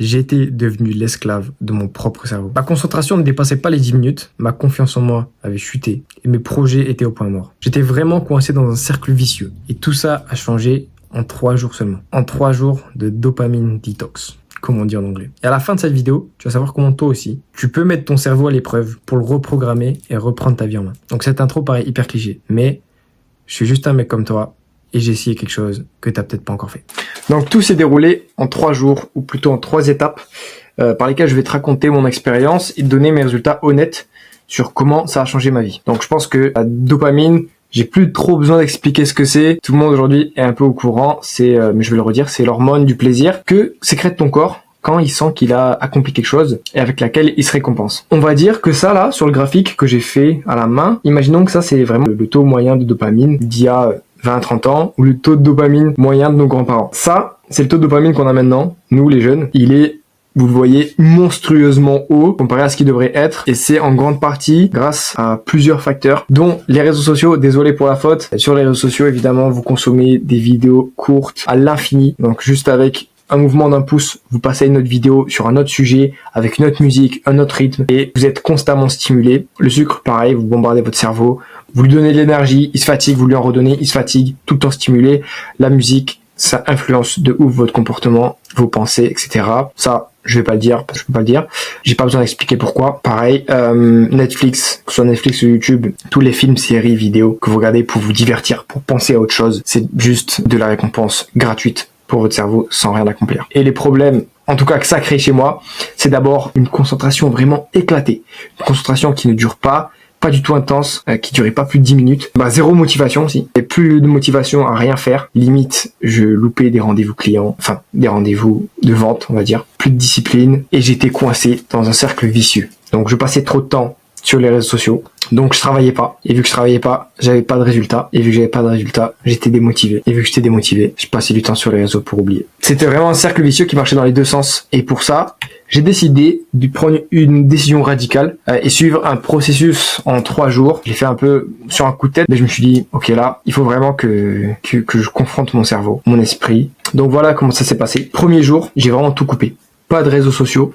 J'étais devenu l'esclave de mon propre cerveau. Ma concentration ne dépassait pas les 10 minutes, ma confiance en moi avait chuté et mes projets étaient au point mort. J'étais vraiment coincé dans un cercle vicieux et tout ça a changé en 3 jours seulement. En 3 jours de dopamine detox, comme on dit en anglais. Et à la fin de cette vidéo, tu vas savoir comment toi aussi, tu peux mettre ton cerveau à l'épreuve pour le reprogrammer et reprendre ta vie en main. Donc cette intro paraît hyper cliché, mais je suis juste un mec comme toi et j'ai essayé quelque chose que t'as peut-être pas encore fait. Donc tout s'est déroulé en 3 jours, ou plutôt en 3 étapes, par lesquelles je vais te raconter mon expérience et te donner mes résultats honnêtes sur comment ça a changé ma vie. Donc je pense que la dopamine, j'ai plus trop besoin d'expliquer ce que c'est. Tout le monde aujourd'hui est un peu au courant. C'est, mais je vais le redire, c'est l'hormone du plaisir que sécrète ton corps quand il sent qu'il a accompli quelque chose et avec laquelle il se récompense. On va dire que ça là, sur le graphique que j'ai fait à la main, imaginons que ça c'est vraiment le taux moyen de dopamine d'il y a 20-30 ans, ou le taux de dopamine moyen de nos grands-parents. Ça, c'est le taux de dopamine qu'on a maintenant, nous les jeunes. Il est, vous le voyez, monstrueusement haut comparé à ce qu'il devrait être, et c'est en grande partie grâce à plusieurs facteurs, dont les réseaux sociaux. Désolé pour la faute. Sur les réseaux sociaux, évidemment, vous consommez des vidéos courtes à l'infini, donc juste avec un mouvement d'un pouce, vous passez à une autre vidéo sur un autre sujet, avec une autre musique, un autre rythme, et vous êtes constamment stimulé. Le sucre, pareil, vous bombardez votre cerveau, vous lui donnez de l'énergie, il se fatigue, vous lui en redonnez, il se fatigue, tout le temps stimulé. La musique, ça influence de ouf votre comportement, vos pensées, etc. Ça, je vais pas le dire, je peux pas le dire. J'ai pas besoin d'expliquer pourquoi. Pareil, Netflix, que ce soit Netflix ou YouTube, tous les films, séries, vidéos que vous regardez pour vous divertir, pour penser à autre chose, c'est juste de la récompense gratuite pour votre cerveau sans rien accomplir. Et les problèmes, en tout cas que ça crée chez moi, c'est d'abord une concentration vraiment éclatée. Une concentration qui ne dure pas du tout intense, qui durait pas plus de 10 minutes. Zéro motivation aussi. Et plus de motivation à rien faire. Limite, je loupais des rendez-vous clients, enfin des rendez-vous de vente, on va dire. Plus de discipline et j'étais coincé dans un cercle vicieux. Donc je passais trop de temps sur les réseaux sociaux. Donc je travaillais pas. Et vu que je travaillais pas, j'avais pas de résultats. Et vu que j'avais pas de résultats, j'étais démotivé. Et vu que j'étais démotivé, je passais du temps sur les réseaux pour oublier. C'était vraiment un cercle vicieux qui marchait dans les deux sens. Et pour ça, j'ai décidé de prendre une décision radicale et suivre un processus en 3 jours. J'ai fait un peu sur un coup de tête, mais je me suis dit, ok là, il faut vraiment que je confronte mon cerveau, mon esprit. Donc voilà comment ça s'est passé. Premier jour, j'ai vraiment tout coupé. Pas de réseaux sociaux,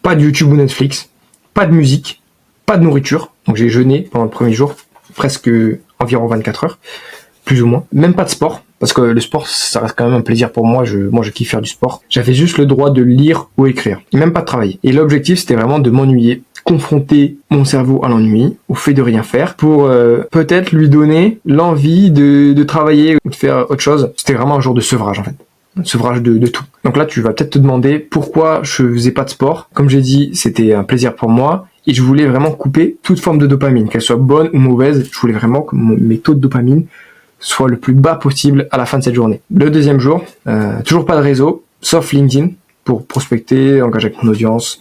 pas de YouTube ou Netflix, pas de musique, pas de nourriture. Donc j'ai jeûné pendant le premier jour, presque environ 24 heures, plus ou moins. Même pas de sport. Parce que le sport, ça reste quand même un plaisir pour moi. Je kiffe faire du sport. J'avais juste le droit de lire ou écrire. Et même pas de travailler. Et l'objectif, c'était vraiment de m'ennuyer. Confronter mon cerveau à l'ennui, au fait de rien faire, pour peut-être lui donner l'envie de travailler ou de faire autre chose. C'était vraiment un jour de sevrage, en fait. Un sevrage de tout. Donc là, tu vas peut-être te demander pourquoi je faisais pas de sport. Comme j'ai dit, c'était un plaisir pour moi. Et je voulais vraiment couper toute forme de dopamine, qu'elle soit bonne ou mauvaise. Je voulais vraiment que mes taux de dopamine soit le plus bas possible à la fin de cette journée. Le deuxième jour, toujours pas de réseau, sauf LinkedIn, pour prospecter, engager avec mon audience,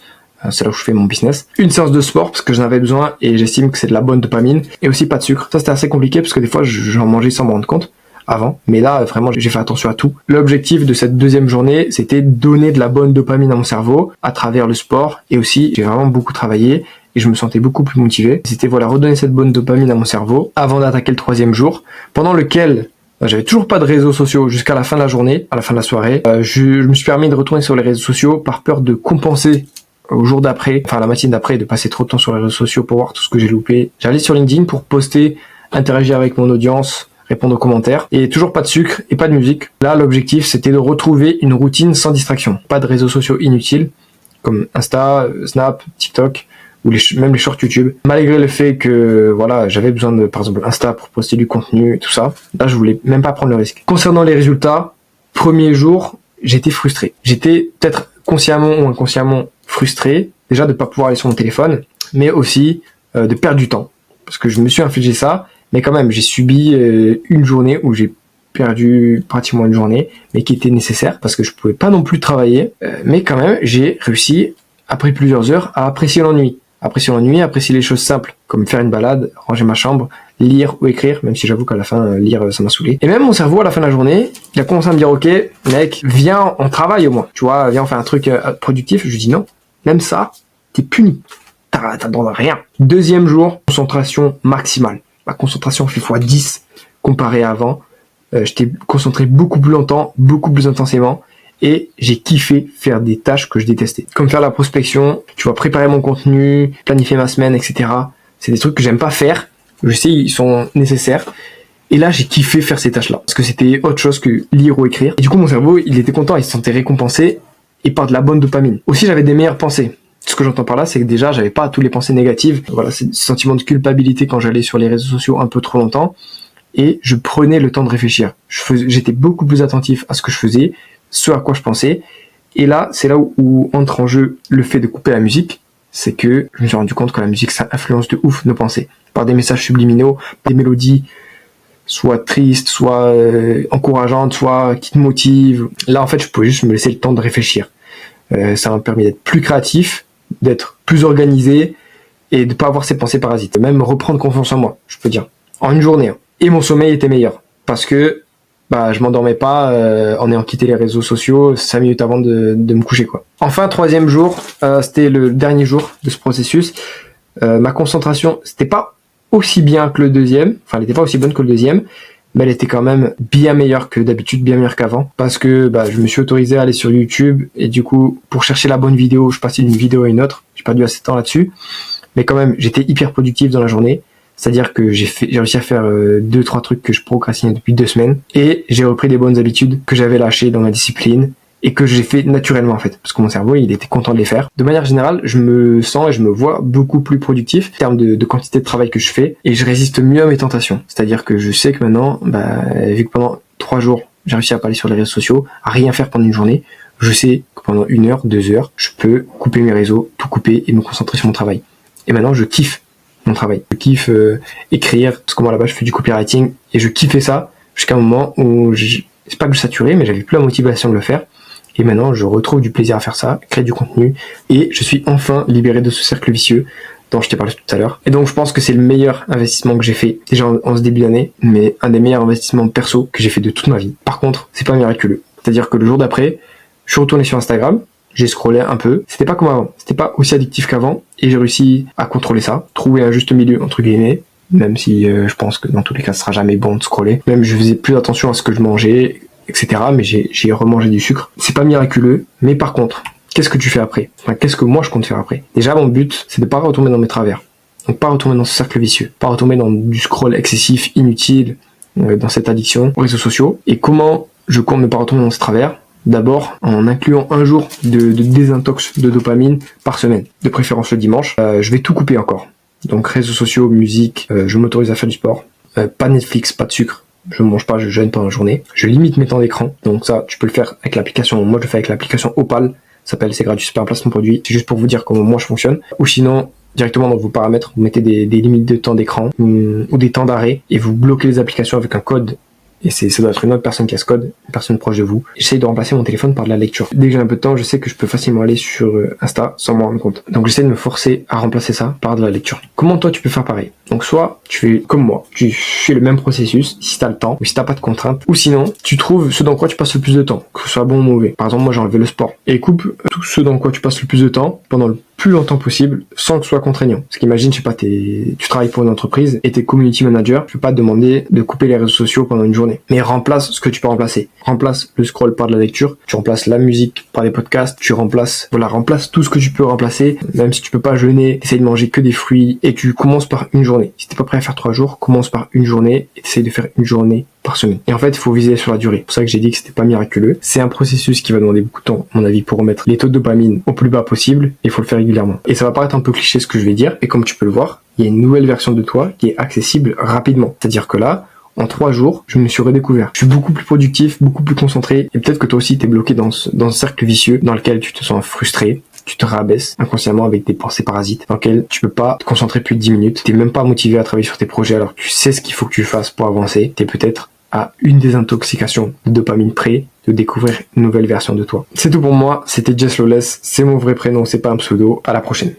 c'est là où je fais mon business. Une séance de sport, parce que j'en avais besoin, et j'estime que c'est de la bonne dopamine, et aussi pas de sucre. Ça c'était assez compliqué, parce que des fois j'en mangeais sans me rendre compte, avant, mais là vraiment j'ai fait attention à tout. L'objectif de cette deuxième journée, c'était donner de la bonne dopamine à mon cerveau, à travers le sport, et aussi j'ai vraiment beaucoup travaillé, et je me sentais beaucoup plus motivé. C'était redonner cette bonne dopamine à mon cerveau avant d'attaquer le troisième jour, pendant lequel j'avais toujours pas de réseaux sociaux jusqu'à la fin de la journée, à la fin de la soirée. Je me suis permis de retourner sur les réseaux sociaux par peur de compenser au jour d'après, enfin la matinée d'après, de passer trop de temps sur les réseaux sociaux pour voir tout ce que j'ai loupé. J'allais sur LinkedIn pour poster, interagir avec mon audience, répondre aux commentaires, et toujours pas de sucre et pas de musique. Là, l'objectif, c'était de retrouver une routine sans distraction. Pas de réseaux sociaux inutiles, comme Insta, Snap, TikTok, ou même les shorts YouTube, malgré le fait que voilà, j'avais besoin de, par exemple, Insta pour poster du contenu, tout ça. Là, je voulais même pas prendre le risque. Concernant les résultats, premier jour, j'étais frustré. J'étais peut-être consciemment ou inconsciemment frustré, déjà de pas pouvoir aller sur mon téléphone, mais aussi de perdre du temps, parce que je me suis infligé ça, mais quand même, j'ai subi une journée où j'ai perdu pratiquement une journée, mais qui était nécessaire, parce que je pouvais pas non plus travailler, mais quand même, j'ai réussi, après plusieurs heures, à apprécier l'ennui. Apprécier les choses simples, comme faire une balade, ranger ma chambre, lire ou écrire, même si j'avoue qu'à la fin, lire, ça m'a saoulé. Et même mon cerveau, à la fin de la journée, il a commencé à me dire, ok, mec, viens, on travaille au moins, tu vois, viens, on fait un truc productif. Je lui dis non, même ça, t'es puni. T'as droit à rien. Deuxième jour, concentration maximale. Ma concentration fait x10 comparé à avant. J'étais concentré beaucoup plus longtemps, beaucoup plus intensément, et j'ai kiffé faire des tâches que je détestais. Comme faire la prospection, tu vois, préparer mon contenu, planifier ma semaine, etc. C'est des trucs que j'aime pas faire. Je sais, ils sont nécessaires. Et là, j'ai kiffé faire ces tâches-là. Parce que c'était autre chose que lire ou écrire. Et du coup, mon cerveau, il était content, il se sentait récompensé et par de la bonne dopamine. Aussi, j'avais des meilleures pensées. Ce que j'entends par là, c'est que déjà, j'avais pas toutes les pensées négatives. Voilà, c'est ce sentiment de culpabilité quand j'allais sur les réseaux sociaux un peu trop longtemps. Et je prenais le temps de réfléchir. J'étais beaucoup plus attentif à ce que je faisais, ce à quoi je pensais. Et là, c'est là où entre en jeu le fait de couper la musique. C'est que je me suis rendu compte que la musique, ça influence de ouf nos pensées. Par des messages subliminaux, des mélodies, soit tristes, soit encourageantes, soit qui te motivent. Là, en fait, je pouvais juste me laisser le temps de réfléchir. Ça m'a permis d'être plus créatif, d'être plus organisé et de pas avoir ces pensées parasites. Même reprendre confiance en moi, je peux dire. En une journée. Et mon sommeil était meilleur. Parce que je m'endormais pas en ayant quitté les réseaux sociaux 5 minutes avant de me coucher, quoi. Enfin, 3e jour, c'était le dernier jour de ce processus. Ma concentration, c'était pas aussi bien que le deuxième. Enfin, elle était pas aussi bonne que le deuxième. Mais elle était quand même bien meilleure que d'habitude, bien meilleure qu'avant. Parce que je me suis autorisé à aller sur YouTube. Et du coup, pour chercher la bonne vidéo, je passais d'une vidéo à une autre. J'ai perdu assez de temps là-dessus. Mais quand même, j'étais hyper productif dans la journée. C'est-à-dire que j'ai réussi à faire 2-3 trucs que je procrastinais depuis 2 semaines. Et j'ai repris des bonnes habitudes que j'avais lâchées dans ma discipline. Et que j'ai fait naturellement, en fait. Parce que mon cerveau, il était content de les faire. De manière générale, je me sens et je me vois beaucoup plus productif en termes de quantité de travail que je fais. Et je résiste mieux à mes tentations. C'est-à-dire que je sais que maintenant, vu que pendant 3 jours, j'ai réussi à pas aller sur les réseaux sociaux, à rien faire pendant une journée, je sais que pendant 1 heure, 2 heures, je peux couper mes réseaux, tout couper et me concentrer sur mon travail. Et maintenant, je kiffe mon travail. Je kiffe écrire, parce que moi là-bas, je fais du copywriting. Et je kiffais ça jusqu'à un moment où c'est pas que je saturais, mais j'avais plus la motivation de le faire. Et maintenant, je retrouve du plaisir à faire ça, créer du contenu, et je suis enfin libéré de ce cercle vicieux dont je t'ai parlé tout à l'heure. Et donc, je pense que c'est le meilleur investissement que j'ai fait, déjà en ce début d'année, mais un des meilleurs investissements perso que j'ai fait de toute ma vie. Par contre, c'est pas miraculeux. C'est-à-dire que le jour d'après, je suis retourné sur Instagram, j'ai scrollé un peu, c'était pas comme avant, c'était pas aussi addictif qu'avant, et j'ai réussi à contrôler ça, trouver un juste milieu, entre guillemets, même si je pense que dans tous les cas, ce sera jamais bon de scroller. Même je faisais plus attention à ce que je mangeais, etc. Mais j'ai remangé du sucre. C'est pas miraculeux, mais par contre, qu'est-ce que tu fais après ? Qu'est-ce que moi je compte faire après ? Déjà, mon but, c'est de pas retomber dans mes travers. Donc pas retomber dans ce cercle vicieux, pas retomber dans du scroll excessif, inutile, dans cette addiction aux réseaux sociaux. Et comment je compte ne pas retomber dans ce travers ? D'abord, en incluant un jour de désintox de dopamine par semaine, de préférence le dimanche. Je vais tout couper encore. Donc réseaux sociaux, musique, je m'autorise à faire du sport, pas Netflix, pas de sucre. Je ne mange pas, je jeûne pendant la journée. Je limite mes temps d'écran. Donc ça, tu peux le faire avec l'application. Moi, je le fais avec l'application Opal. Ça s'appelle, c'est gratuit, c'est pas un placement produit. C'est juste pour vous dire comment moi je fonctionne. Ou sinon, directement dans vos paramètres, vous mettez des limites de temps d'écran ou des temps d'arrêt et vous bloquez les applications avec un code. Et ça doit être une autre personne qui a ce code, une personne proche de vous. J'essaye de remplacer mon téléphone par de la lecture. Dès que j'ai un peu de temps, je sais que je peux facilement aller sur Insta sans m'en rendre compte. Donc j'essaie de me forcer à remplacer ça par de la lecture. Comment toi tu peux faire pareil ? Donc soit tu fais comme moi, tu fais le même processus si t'as le temps ou si t'as pas de contraintes. Ou sinon, tu trouves ce dans quoi tu passes le plus de temps, que ce soit bon ou mauvais. Par exemple, moi j'ai enlevé le sport. Et coupe tout ce dans quoi tu passes le plus de temps pendant le plus longtemps possible sans que ce soit contraignant. Parce qu'imagine, je sais pas, tu travailles pour une entreprise et t'es community manager, je peux pas te demander de couper les réseaux sociaux pendant une journée. Mais remplace ce que tu peux remplacer. Remplace le scroll par de la lecture, tu remplaces la musique par des podcasts, remplace tout ce que tu peux remplacer. Même si tu peux pas jeûner, essaye de manger que des fruits et tu commences par une journée. Si t'es pas prêt à faire 3 jours, commence par une journée et essaye de faire une journée par semaine. Et en fait, il faut viser sur la durée. C'est pour ça que j'ai dit que c'était pas miraculeux. C'est un processus qui va demander beaucoup de temps, à mon avis, pour remettre les taux de dopamine au plus bas possible. Et il faut le faire régulièrement. Et ça va paraître un peu cliché ce que je vais dire. Et comme tu peux le voir, il y a une nouvelle version de toi qui est accessible rapidement. C'est-à-dire que là, en 3 jours, je me suis redécouvert. Je suis beaucoup plus productif, beaucoup plus concentré. Et peut-être que toi aussi, t'es bloqué dans ce cercle vicieux dans lequel tu te sens frustré. Tu te rabaisses inconsciemment avec des pensées parasites dans lesquelles tu peux pas te concentrer plus de 10 minutes. T'es même pas motivé à travailler sur tes projets alors que tu sais ce qu'il faut que tu fasses pour avancer. T'es peut-être à une désintoxication de dopamine près de découvrir une nouvelle version de toi. C'est tout pour moi. C'était Jess Lawless. C'est mon vrai prénom, c'est pas un pseudo. À la prochaine.